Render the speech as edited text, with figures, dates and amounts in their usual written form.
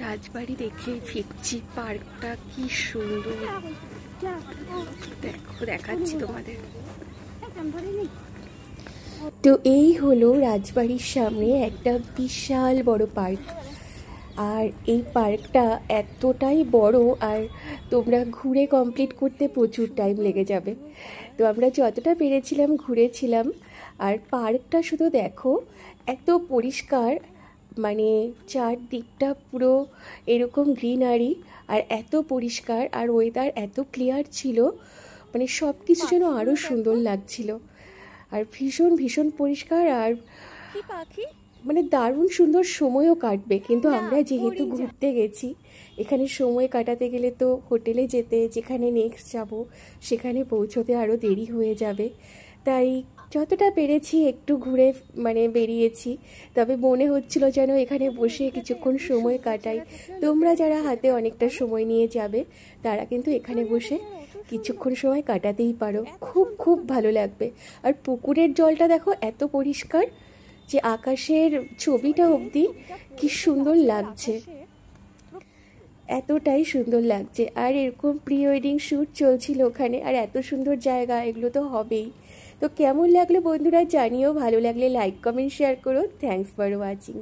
রাজবাড়ি দেখে ফিরছি। পার্কটা কি সুন্দর, দেখো দেখাচ্ছি তোমাদের। তো এই হলো রাজবাড়ির সামনে একটা বিশাল বড় পার্ক। আর এই পার্কটা এতটাই বড়, আর তোমরা ঘুরে কমপ্লিট করতে প্রচুর টাইম লেগে যাবে। তো আমরা যতটা পেরেছিলাম ঘুরেছিলাম। আর পার্কটা শুধু দেখো, এত পরিষ্কার, মানে চারদিকটা পুরো এরকম গ্রিনারি, আর এত পরিষ্কার, আর ওয়েদার এত ক্লিয়ার ছিল, মানে সব কিছু যেন আরও সুন্দর লাগছিল। আর ভীষণ ভীষণ পরিষ্কার, আর পাখি মানে দারুণ সুন্দর সময়ও কাটবে। কিন্তু আমরা যেহেতু ঘুরতে গেছি, এখানে সময় কাটাতে গেলে তো হোটেলে যেতে, যেখানে নেক্সট যাব সেখানে পৌঁছতে আরও দেরি হয়ে যাবে। তাই যতটা পেরেছি একটু ঘুরে মানে বেরিয়েছি। তবে মনে হচ্ছিল যেন এখানে বসে কিছুক্ষণ সময় কাটাই। তোমরা যারা হাতে অনেকটা সময় নিয়ে যাবে তারা কিন্তু এখানে বসে কিছুক্ষণ সময় কাটাতেই পারো, খুব খুব ভালো লাগবে। আর পুকুরের জলটা দেখো এত পরিষ্কার যে আকাশের ছবিটা অবধি কি সুন্দর লাগছে, এতটাই সুন্দর লাগছে। আর এরকম প্রি ওয়েডিং শ্যুট চলছিল ওখানে, আর এত সুন্দর জায়গা, এগুলো তো হবেই। তো কেমন লাগলো বন্ধুরা জানিও, ভালো লাগলে লাইক কমেন্ট শেয়ার করো। Thanks for watching.